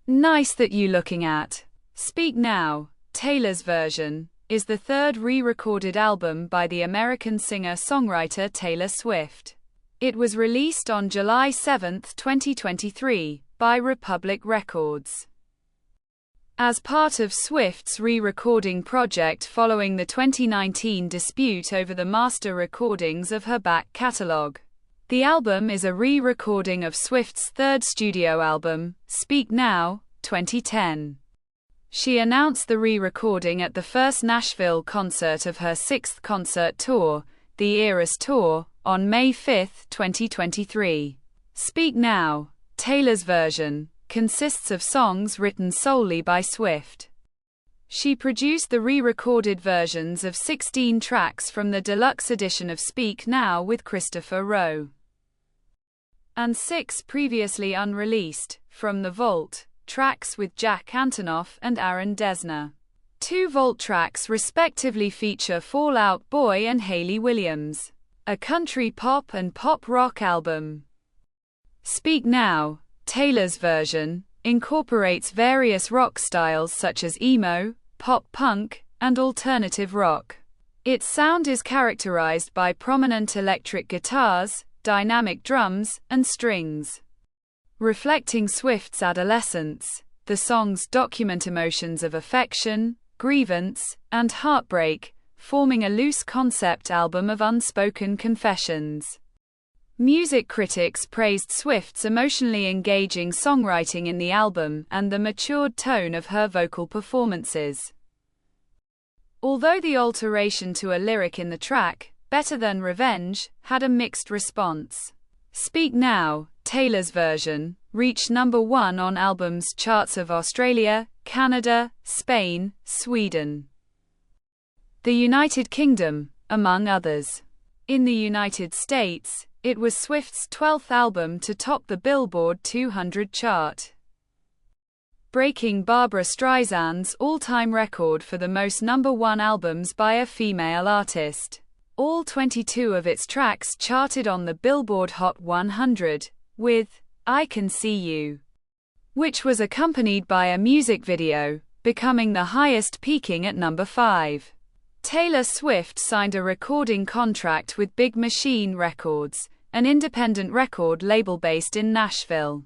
Nice That You Looking At. Speak Now, Taylor's version, is the third re-recorded album by the American singer-songwriter Taylor Swift. It was released on July 7, 2023, by Republic Records. As part of Swift's re-recording project following the 2019 dispute over the master recordings of her back catalog. The album is a re-recording of Swift's third studio album, Speak Now, 2010. She announced the re-recording at the first Nashville concert of her sixth concert tour, the Eras Tour, on May 5, 2023. Speak Now, Taylor's version, consists of songs written solely by Swift. She produced the re-recorded versions of 16 tracks from the deluxe edition of Speak Now with Christopher Rowe, and 6 previously unreleased, From the Vault, tracks with Jack Antonoff and Aaron Dessner. 2 Vault tracks respectively feature Fall Out Boy and Hayley Williams. A country pop and pop rock album. Speak Now, Taylor's version, incorporates various rock styles such as emo, pop punk, and alternative rock. Its sound is characterized by prominent electric guitars, dynamic drums, and strings. Reflecting Swift's adolescence, the songs document emotions of affection, grievance, and heartbreak, forming a loose concept album of unspoken confessions. Music critics praised Swift's emotionally engaging songwriting in the album and the matured tone of her vocal performances. Although the alteration to a lyric in the track, Better Than Revenge, had a mixed response. Speak Now, Taylor's version, reached number 1 on albums charts of Australia, Canada, Spain, Sweden, the United Kingdom, among others. In the United States, it was Swift's 12th album to top the Billboard 200 chart, breaking Barbra Streisand's all-time record for the most number 1 albums by a female artist. All 22 of its tracks charted on the Billboard Hot 100, with I Can See You, which was accompanied by a music video, becoming the highest, peaking at number 5. Taylor Swift signed a recording contract with Big Machine Records, an independent record label based in Nashville,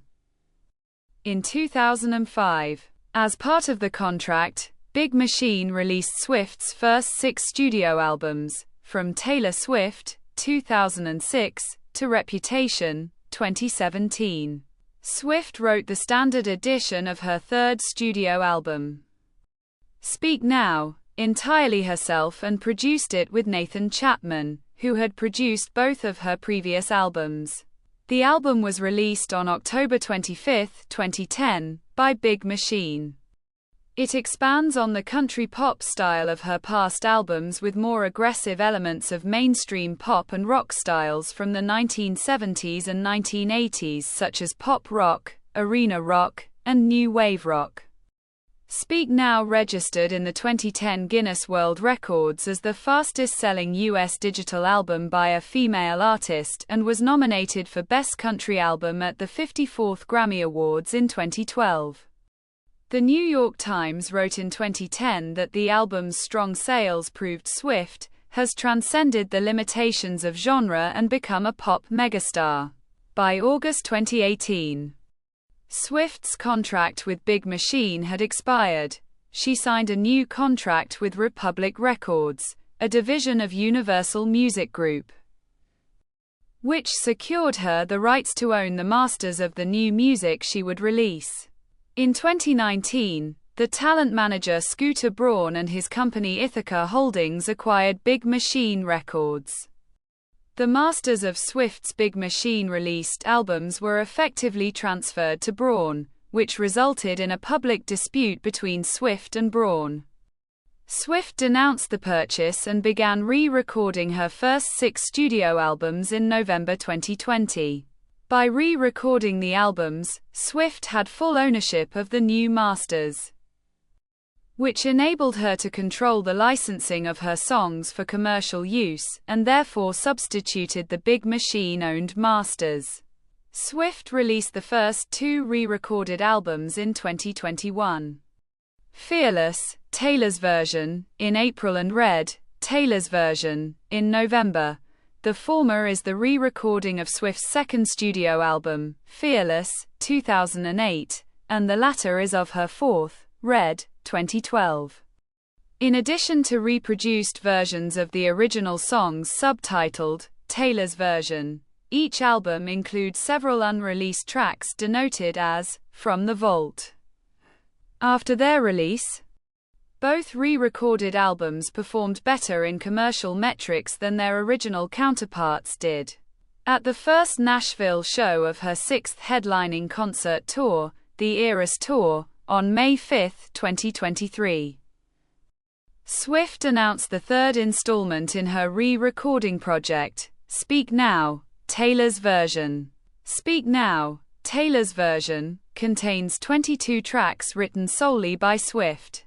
in 2005. As part of the contract, Big Machine released Swift's first 6 studio albums, from Taylor Swift, 2006, to Reputation, 2017. Swift wrote the standard edition of her third studio album, Speak Now, entirely herself and produced it with Nathan Chapman, who had produced both of her previous albums. The album was released on October 25, 2010, by Big Machine. It expands on the country pop style of her past albums with more aggressive elements of mainstream pop and rock styles from the 1970s and 1980s such as pop rock, arena rock, and new wave rock. Speak Now registered in the 2010 Guinness World Records as the fastest-selling U.S. digital album by a female artist and was nominated for Best Country Album at the 54th Grammy Awards in 2012. The New York Times wrote in 2010 that the album's strong sales proved Swift has transcended the limitations of genre and become a pop megastar. By August 2018, Swift's contract with Big Machine had expired. She signed a new contract with Republic Records, a division of Universal Music Group, which secured her the rights to own the masters of the new music she would release. In 2019, the talent manager Scooter Braun and his company Ithaca Holdings acquired Big Machine Records. The masters of Swift's Big Machine-released albums were effectively transferred to Braun, which resulted in a public dispute between Swift and Braun. Swift denounced the purchase and began re-recording her first 6 studio albums in November 2020. By re-recording the albums, Swift had full ownership of the new masters, which enabled her to control the licensing of her songs for commercial use, and therefore substituted the Big Machine-owned masters. Swift released the first 2 re-recorded albums in 2021. Fearless, Taylor's version, in April, and Red, Taylor's version, in November. The former is the re-recording of Swift's second studio album, Fearless, 2008, and the latter is of her fourth, Red, 2012. In addition to reproduced versions of the original songs subtitled Taylor's version, each album includes several unreleased tracks denoted as From the Vault. After their release, both re-recorded albums performed better in commercial metrics than their original counterparts did. At the first Nashville show of her 6th headlining concert tour, the Eras Tour, on May 5, 2023. Swift announced the third installment in her re-recording project, Speak Now, Taylor's version. Speak Now, Taylor's version, contains 22 tracks written solely by Swift,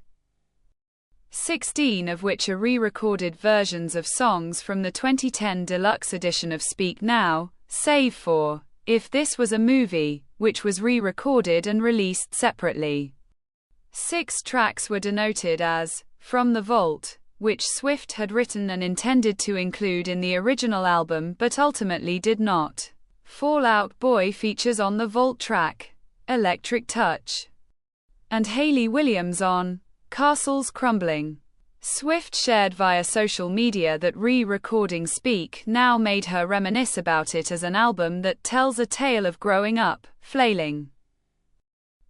16 of which are re-recorded versions of songs from the 2010 deluxe edition of Speak Now, save for If This Was a Movie, which was re-recorded and released separately. 6 tracks were denoted as From the Vault, which Swift had written and intended to include in the original album but ultimately did not. Fall Out Boy features on the Vault track, Electric Touch, and Hayley Williams on Castles Crumbling. Swift shared via social media that re-recording Speak Now made her reminisce about it as an album that tells a tale of growing up, flailing,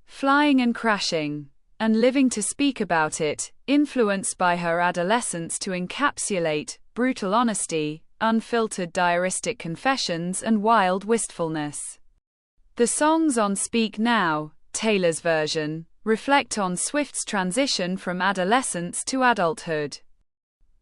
flying and crashing, and living to speak about it, influenced by her adolescence to encapsulate brutal honesty, unfiltered diaristic confessions and wild wistfulness. The songs on Speak Now, Taylor's version, reflect on Swift's transition from adolescence to adulthood.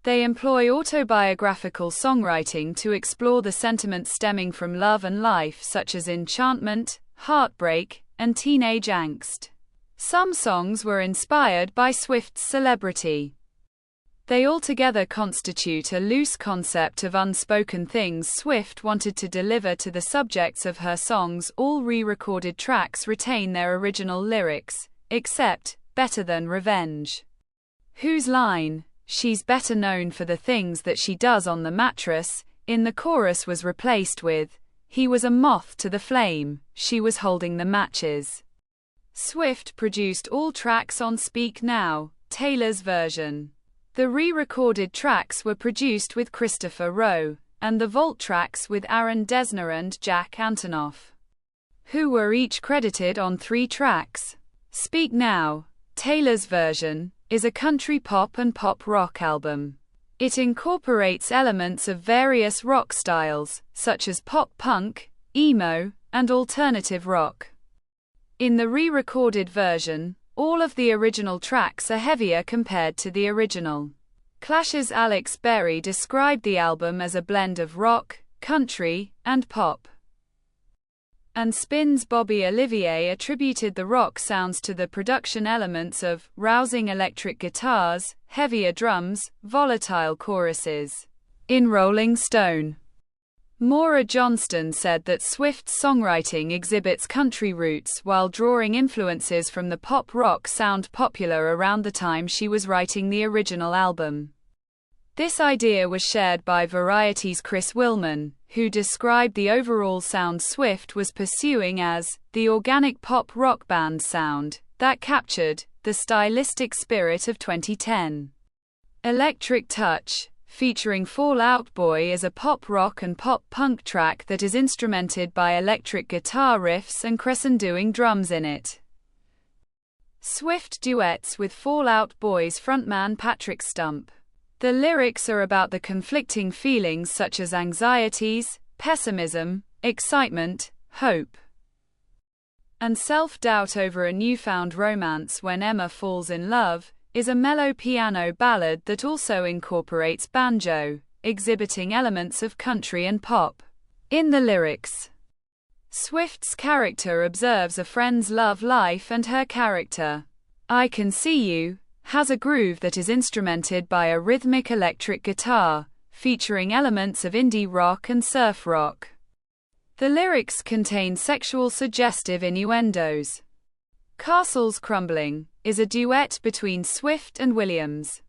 They employ autobiographical songwriting to explore the sentiments stemming from love and life, such as enchantment, heartbreak, and teenage angst. Some songs were inspired by Swift's celebrity. They altogether constitute a loose concept of unspoken things Swift wanted to deliver to the subjects of her songs. All re-recorded tracks retain their original lyrics, except Better Than Revenge, whose line, "She's better known for the things that she does on the mattress," in the chorus was replaced with, "He was a moth to the flame, she was holding the matches." Swift produced all tracks on Speak Now, Taylor's version. The re-recorded tracks were produced with Christopher Rowe, and the Vault tracks with Aaron Dessner and Jack Antonoff, who were each credited on 3 tracks. Speak Now, Taylor's version, is a country pop and pop rock album. It incorporates elements of various rock styles, such as pop punk, emo, and alternative rock. In the re-recorded version, all of the original tracks are heavier compared to the original. Clash's Alex Berry described the album as a blend of rock, country, and pop. And Spin's Bobby Olivier attributed the rock sounds to the production elements of rousing electric guitars, heavier drums, volatile choruses. In Rolling Stone, Maura Johnston said that Swift's songwriting exhibits country roots while drawing influences from the pop-rock sound popular around the time she was writing the original album. This idea was shared by Variety's Chris Willman, who described the overall sound Swift was pursuing as the organic pop-rock band sound that captured the stylistic spirit of 2010. Electric Touch, featuring Fall Out Boy, is a pop-rock and pop-punk track that is instrumented by electric guitar riffs and crescendoing drums in it. Swift duets with Fall Out Boy's frontman Patrick Stump. The lyrics are about the conflicting feelings such as anxieties, pessimism, excitement, hope, and self-doubt over a newfound romance. When Emma Falls in Love is a mellow piano ballad that also incorporates banjo, exhibiting elements of country and pop. In the lyrics, Swift's character observes a friend's love life, and her character, I Can See You, has a groove that is instrumented by a rhythmic electric guitar, featuring elements of indie rock and surf rock. The lyrics contain sexual suggestive innuendos. Castles Crumbling is a duet between Swift and Williams.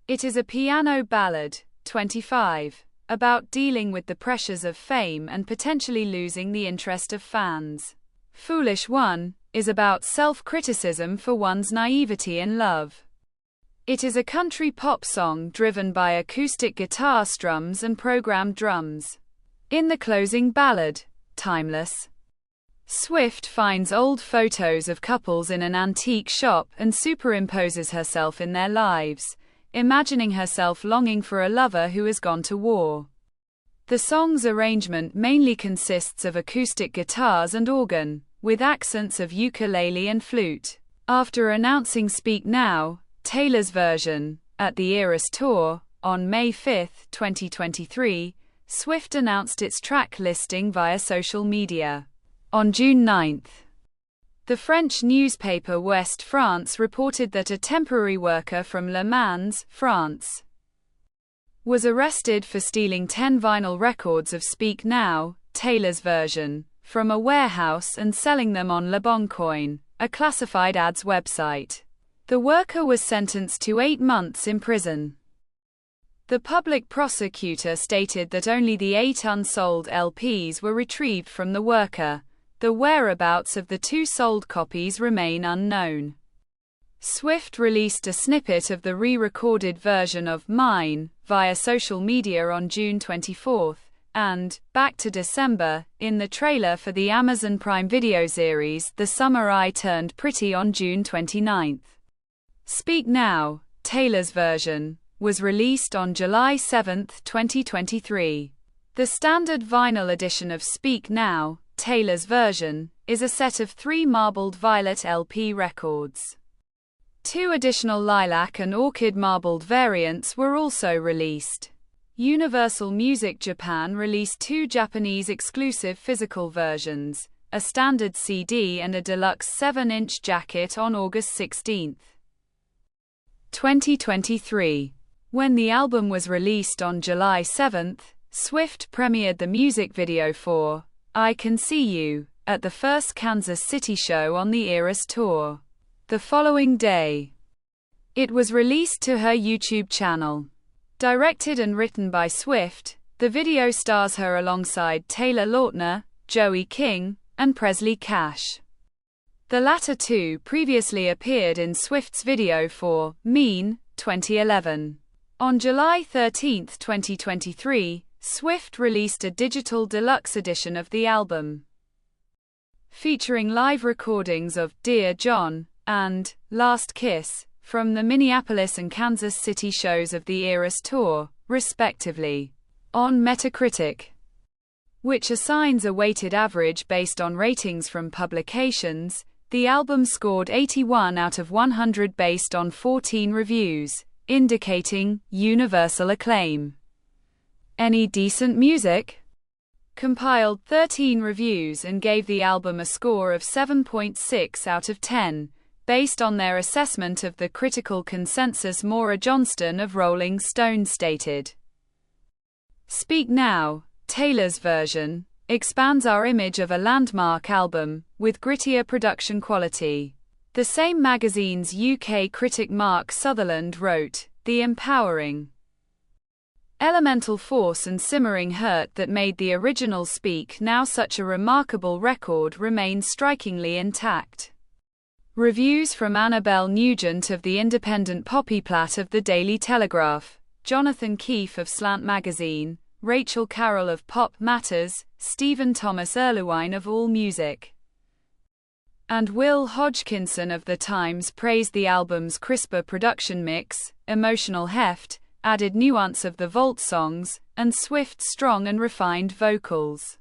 It is a piano ballad, 25, about dealing with the pressures of fame and potentially losing the interest of fans. Foolish One is about self-criticism for one's naivety in love. It is a country pop song driven by acoustic guitar strums and programmed drums. In the closing ballad, Timeless, Swift finds old photos of couples in an antique shop and superimposes herself in their lives, imagining herself longing for a lover who has gone to war. The song's arrangement mainly consists of acoustic guitars and organ, with accents of ukulele and flute. After announcing Speak Now, Taylor's version, at the Eras Tour, on May 5, 2023, Swift announced its track listing via social media. On June 9, the French newspaper Ouest France reported that a temporary worker from Le Mans, France, was arrested for stealing 10 vinyl records of Speak Now, Taylor's version, from a warehouse and selling them on Le Bon Coin, a classified ads website. The worker was sentenced to 8 months in prison. The public prosecutor stated that only the 8 unsold LPs were retrieved from the worker. The whereabouts of the 2 sold copies remain unknown. Swift released a snippet of the re-recorded version of Mine via social media on June 24, and Back to December in the trailer for the Amazon Prime Video series The Summer I Turned Pretty on June 29. Speak Now, Taylor's version, was released on July 7, 2023. The standard vinyl edition of Speak Now, Taylor's version, is a set of 3 marbled violet LP records. 2 additional lilac and orchid marbled variants were also released. Universal Music Japan released 2 Japanese exclusive physical versions, a standard CD and a deluxe 7-inch jacket on August 16, 2023. When the album was released on July 7, Swift premiered the music video for I Can See You at the first Kansas City show on the Eras Tour. The following day, it was released to her YouTube channel. Directed and written by Swift, the video stars her alongside Taylor Lautner, Joey King, and Presley Cash. The latter 2 previously appeared in Swift's video for Mean, 2011. On July 13, 2023, Swift released a digital deluxe edition of the album, featuring live recordings of Dear John and Last Kiss from the Minneapolis and Kansas City shows of the Eras Tour, respectively. On Metacritic, which assigns a weighted average based on ratings from publications, the album scored 81 out of 100 based on 14 reviews, indicating universal acclaim. Any Decent Music compiled 13 reviews and gave the album a score of 7.6 out of 10, based on their assessment of the critical consensus. Maura Johnston of Rolling Stone stated, Speak Now, Taylor's version, expands our image of a landmark album, with grittier production quality. The same magazine's UK critic Mark Sutherland wrote, The empowering, elemental force and simmering hurt that made the original Speak Now such a remarkable record remains strikingly intact. Reviews from Annabelle Nugent of the independent Poppy Platt of the Daily Telegraph, Jonathan Keefe of Slant Magazine, Rachel Carroll of Pop Matters, Stephen Thomas Erlewine of AllMusic, and Will Hodgkinson of The Times praised the album's crisper production mix, emotional heft, added nuance of the vault songs, and Swift's strong and refined vocals.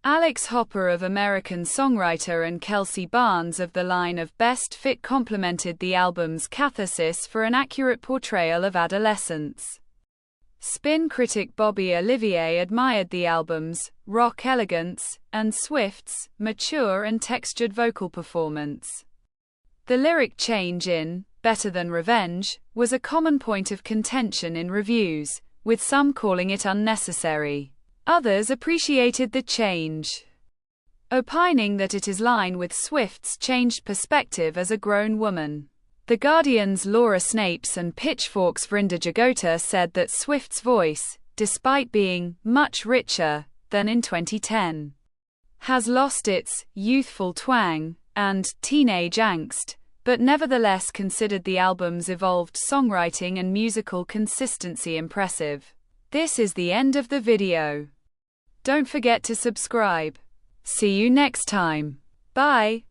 Alex Hopper of American Songwriter and Kelsey Barnes of The Line of Best Fit complimented the album's catharsis for an accurate portrayal of adolescence. Spin critic Bobby Olivier admired the album's rock elegance and Swift's mature and textured vocal performance. The lyric change in Better Than Revenge was a common point of contention in reviews, with some calling it unnecessary. Others appreciated the change, opining that it is in line with Swift's changed perspective as a grown woman. The Guardian's Laura Snapes and Pitchfork's Vrinda Jagota said that Swift's voice, despite being much richer than in 2010, has lost its youthful twang and teenage angst, but nevertheless considered the album's evolved songwriting and musical consistency impressive. This is the end of the video. Don't forget to subscribe. See you next time. Bye.